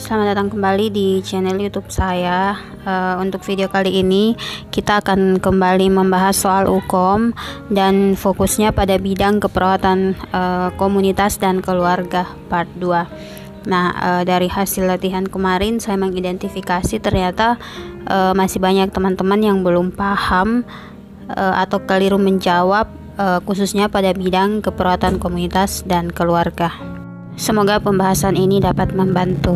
Selamat datang kembali di channel YouTube saya. Untuk video kali ini kita akan kembali membahas soal UKOM dan fokusnya pada bidang keperawatan komunitas dan keluarga part 2. Dari hasil latihan kemarin saya mengidentifikasi ternyata masih banyak teman-teman yang belum paham atau keliru menjawab, khususnya pada bidang keperawatan komunitas dan keluarga. Semoga pembahasan ini dapat membantu.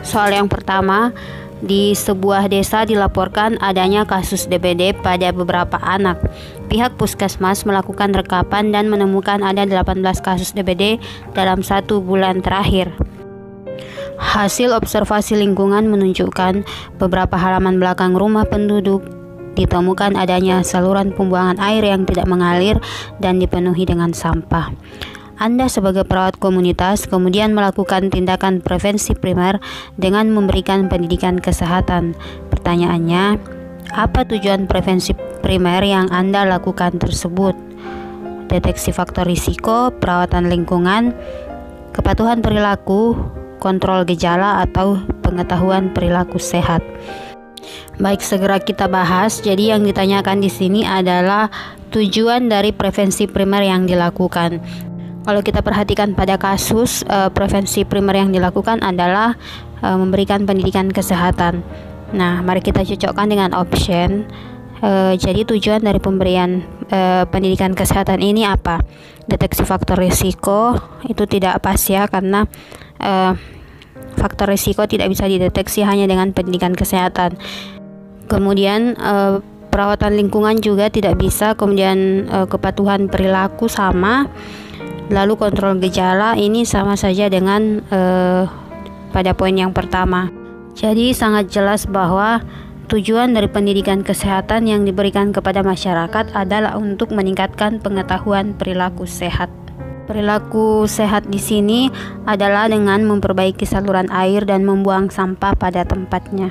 Soal yang pertama, di sebuah desa dilaporkan adanya kasus DBD pada beberapa anak. Pihak puskesmas melakukan rekapan dan menemukan ada 18 kasus DBD dalam 1 bulan terakhir. Hasil observasi lingkungan menunjukkan beberapa halaman belakang rumah penduduk ditemukan adanya saluran pembuangan air yang tidak mengalir dan dipenuhi dengan sampah. Anda sebagai perawat komunitas kemudian melakukan tindakan prevensi primer dengan memberikan pendidikan kesehatan. Pertanyaannya, apa tujuan prevensi primer yang Anda lakukan tersebut? Deteksi faktor risiko, perawatan lingkungan, kepatuhan perilaku, kontrol gejala, atau pengetahuan perilaku sehat. Baik, segera kita bahas. Jadi yang ditanyakan di sini adalah tujuan dari prevensi primer yang dilakukan. Kalau kita perhatikan pada kasus prevensi primer yang dilakukan adalah memberikan pendidikan kesehatan. Nah, mari kita cocokkan dengan option. Jadi tujuan dari pemberian pendidikan kesehatan ini apa? Deteksi faktor risiko itu tidak pas ya, karena faktor risiko tidak bisa dideteksi hanya dengan pendidikan kesehatan. Kemudian perawatan lingkungan juga tidak bisa, kemudian kepatuhan perilaku sama. Lalu kontrol gejala ini sama saja dengan pada poin yang pertama. Jadi sangat jelas bahwa tujuan dari pendidikan kesehatan yang diberikan kepada masyarakat adalah untuk meningkatkan pengetahuan perilaku sehat. Perilaku sehat di sini adalah dengan memperbaiki saluran air dan membuang sampah pada tempatnya.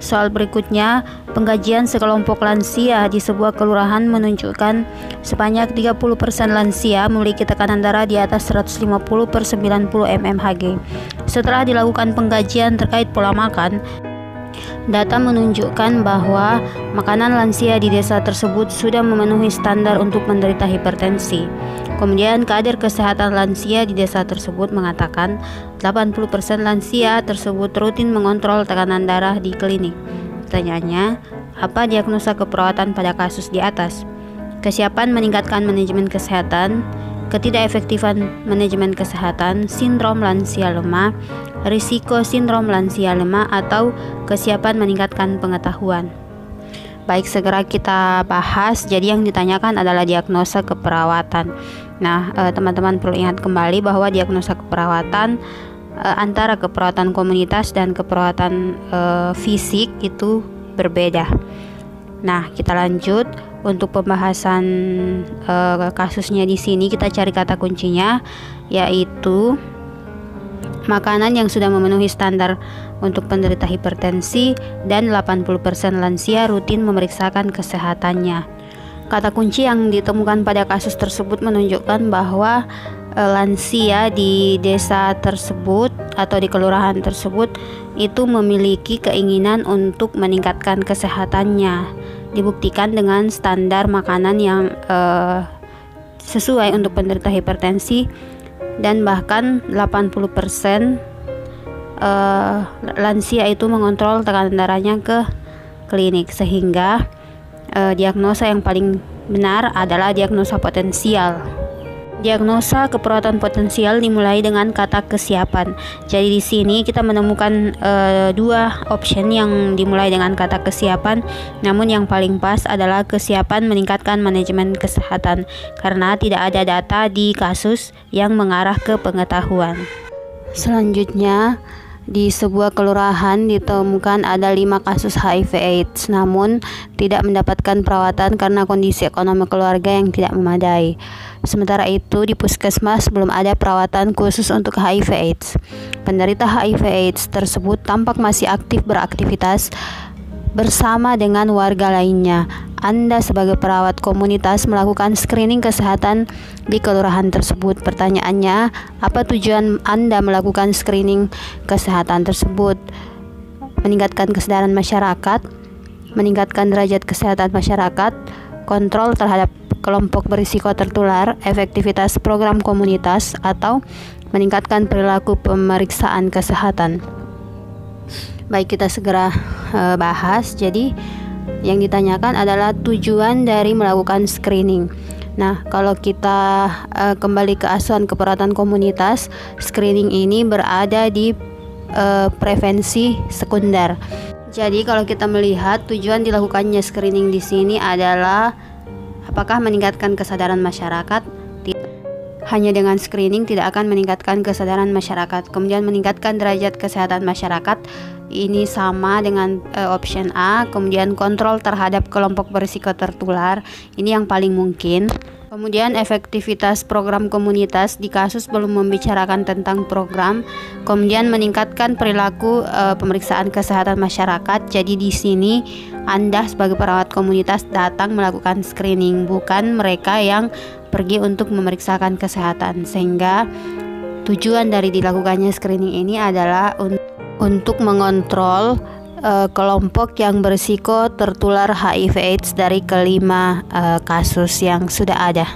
Soal berikutnya, pengkajian sekelompok lansia di sebuah kelurahan menunjukkan sebanyak 30% lansia memiliki tekanan darah di atas 150/90 mmHg. Setelah dilakukan pengkajian terkait pola makan, data menunjukkan bahwa makanan lansia di desa tersebut sudah memenuhi standar untuk menderita hipertensi. Kemudian kader kesehatan lansia di desa tersebut mengatakan 80% lansia tersebut rutin mengontrol tekanan darah di klinik. Pertanyaannya, apa diagnosa keperawatan pada kasus di atas? Kesiapan meningkatkan manajemen kesehatan, ketidakefektifan manajemen kesehatan, sindrom lansia lemah, risiko sindrom lansia lemah, atau kesiapan meningkatkan pengetahuan. Baik, segera kita bahas. Jadi yang ditanyakan adalah diagnosa keperawatan. Nah, teman-teman perlu ingat kembali bahwa diagnosa keperawatan antara keperawatan komunitas dan keperawatan fisik itu berbeda. Nah, kita lanjut untuk pembahasan kasusnya di sini. Kita cari kata kuncinya, yaitu makanan yang sudah memenuhi standar untuk penderita hipertensi dan 80% lansia rutin memeriksakan kesehatannya. Kata kunci yang ditemukan pada kasus tersebut menunjukkan bahwa lansia di desa tersebut atau di kelurahan tersebut itu memiliki keinginan untuk meningkatkan kesehatannya. Dibuktikan dengan standar makanan yang sesuai untuk penderita hipertensi, dan bahkan 80% lansia itu mengontrol tekanan darahnya ke klinik, sehingga diagnosa yang paling benar adalah diagnosa potensial. Diagnosa keperawatan potensial dimulai dengan kata kesiapan. Jadi di sini kita menemukan dua option yang dimulai dengan kata kesiapan, namun yang paling pas adalah kesiapan meningkatkan manajemen kesehatan, karena tidak ada data di kasus yang mengarah ke pengetahuan. Selanjutnya, Di sebuah kelurahan ditemukan ada 5 kasus HIV/AIDS, namun tidak mendapatkan perawatan karena kondisi ekonomi keluarga yang tidak memadai. Sementara itu, di puskesmas belum ada perawatan khusus untuk HIV/AIDS. Penderita HIV/AIDS tersebut tampak masih aktif beraktivitas bersama dengan warga lainnya. Anda sebagai perawat komunitas melakukan screening kesehatan di kelurahan tersebut. Pertanyaannya, apa tujuan Anda melakukan screening kesehatan tersebut? Meningkatkan kesadaran masyarakat, meningkatkan derajat kesehatan masyarakat, kontrol terhadap kelompok berisiko tertular, efektivitas program komunitas, atau meningkatkan perilaku pemeriksaan kesehatan. Baik, kita segera bahas. Jadi yang ditanyakan adalah tujuan dari melakukan screening. Nah, kalau kita kembali ke asuhan keperawatan komunitas, screening ini berada di prevensi sekunder. Jadi kalau kita melihat tujuan dilakukannya screening di sini adalah apakah meningkatkan kesadaran masyarakat. Hanya dengan screening tidak akan meningkatkan kesadaran masyarakat. Kemudian meningkatkan derajat kesehatan masyarakat, ini sama dengan option A. Kemudian kontrol terhadap kelompok berisiko tertular, ini yang paling mungkin. Kemudian efektivitas program komunitas, di kasus belum membicarakan tentang program. Kemudian meningkatkan perilaku pemeriksaan kesehatan masyarakat. Jadi di sini Anda sebagai perawat komunitas datang melakukan screening, bukan mereka yang pergi untuk memeriksakan kesehatan. Sehingga tujuan dari dilakukannya screening ini adalah untuk mengontrol kelompok yang berisiko tertular HIV/AIDS dari kelima kasus yang sudah ada.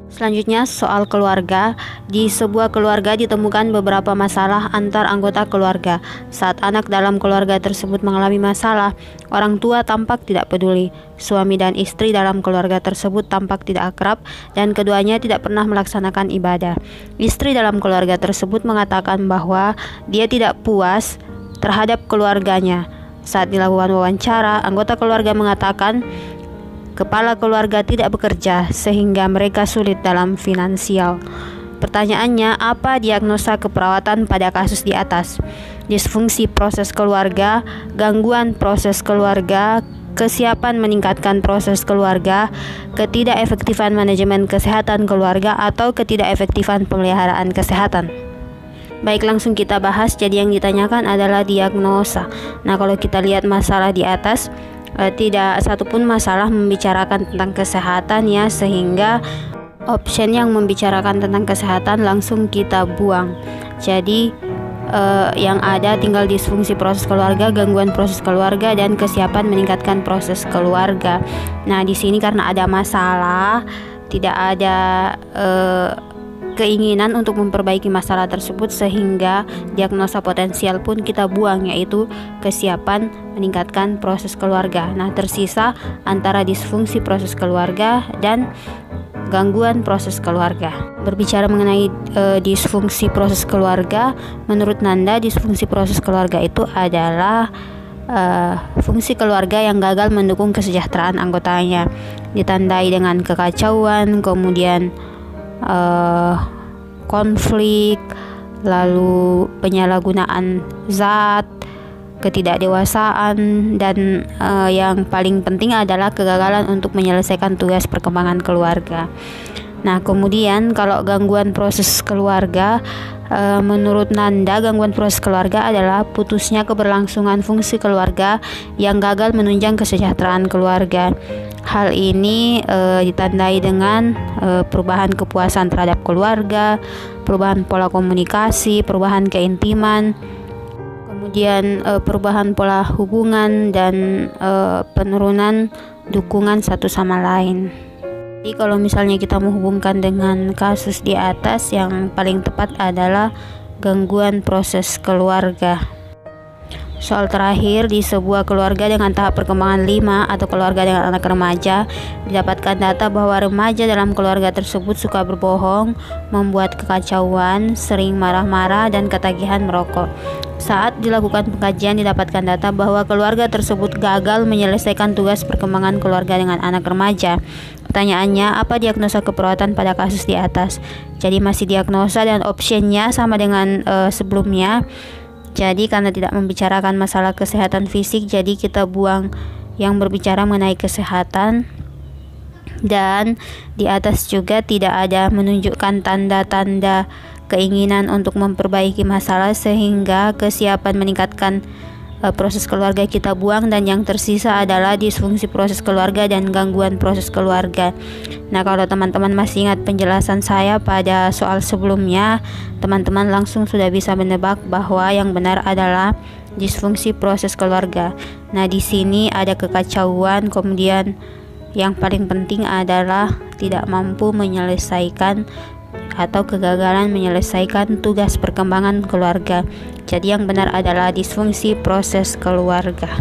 Selanjutnya, soal keluarga. Di sebuah keluarga ditemukan beberapa masalah antar anggota keluarga. Saat anak dalam keluarga tersebut mengalami masalah, orang tua tampak tidak peduli. Suami dan istri dalam keluarga tersebut tampak tidak akrab dan keduanya tidak pernah melaksanakan ibadah. Istri dalam keluarga tersebut mengatakan bahwa dia tidak puas terhadap keluarganya. Saat dilakukan wawancara, anggota keluarga mengatakan kepala keluarga tidak bekerja sehingga mereka sulit dalam finansial. Pertanyaannya, apa diagnosa keperawatan pada kasus di atas? Disfungsi proses keluarga, gangguan proses keluarga, kesiapan meningkatkan proses keluarga, ketidakefektifan manajemen kesehatan keluarga, atau ketidakefektifan pemeliharaan kesehatan. Baik, langsung kita bahas. Jadi yang ditanyakan adalah diagnosa. Nah, kalau kita lihat masalah di atas, tidak satupun masalah membicarakan tentang kesehatan ya, sehingga option yang membicarakan tentang kesehatan langsung kita buang. Jadi yang ada tinggal disfungsi proses keluarga, gangguan proses keluarga, dan kesiapan meningkatkan proses keluarga. Nah, di sini karena ada masalah, tidak ada keinginan untuk memperbaiki masalah tersebut, sehingga diagnosa potensial pun kita buang, yaitu kesiapan meningkatkan proses keluarga. Nah, tersisa antara disfungsi proses keluarga dan gangguan proses keluarga. Berbicara mengenai disfungsi proses keluarga, menurut Nanda disfungsi proses keluarga itu adalah fungsi keluarga yang gagal mendukung kesejahteraan anggotanya, ditandai dengan kekacauan, kemudian konflik, lalu penyalahgunaan zat, ketidakdewasaan, dan yang paling penting adalah kegagalan untuk menyelesaikan tugas perkembangan keluarga. Nah, kemudian kalau gangguan proses keluarga, menurut Nanda gangguan proses keluarga adalah putusnya keberlangsungan fungsi keluarga yang gagal menunjang kesejahteraan keluarga. Hal ini ditandai dengan perubahan kepuasan terhadap keluarga, perubahan pola komunikasi, perubahan keintiman, kemudian perubahan pola hubungan, dan penurunan dukungan satu sama lain. Jadi kalau misalnya kita menghubungkan dengan kasus di atas, yang paling tepat adalah gangguan proses keluarga. Soal terakhir, di sebuah keluarga dengan tahap perkembangan 5 atau keluarga dengan anak remaja, didapatkan data bahwa remaja dalam keluarga tersebut suka berbohong, membuat kekacauan, sering marah-marah, dan ketagihan merokok. Saat dilakukan pengkajian, didapatkan data bahwa keluarga tersebut gagal menyelesaikan tugas perkembangan keluarga dengan anak remaja. Pertanyaannya, apa diagnosa keperawatan pada kasus di atas? Jadi masih diagnosa dan optionnya sama dengan sebelumnya. Jadi karena tidak membicarakan masalah kesehatan fisik, jadi kita buang yang berbicara mengenai kesehatan. Dan di atas juga tidak ada menunjukkan tanda-tanda keinginan untuk memperbaiki masalah, sehingga kesiapan meningkatkan proses keluarga kita buang, dan yang tersisa adalah disfungsi proses keluarga dan gangguan proses keluarga. Nah, kalau teman-teman masih ingat penjelasan saya pada soal sebelumnya, teman-teman langsung sudah bisa menebak bahwa yang benar adalah disfungsi proses keluarga. Nah, di sini ada kekacauan, kemudian yang paling penting adalah tidak mampu menyelesaikan atau kegagalan menyelesaikan tugas perkembangan keluarga. Jadi yang benar adalah disfungsi proses keluarga.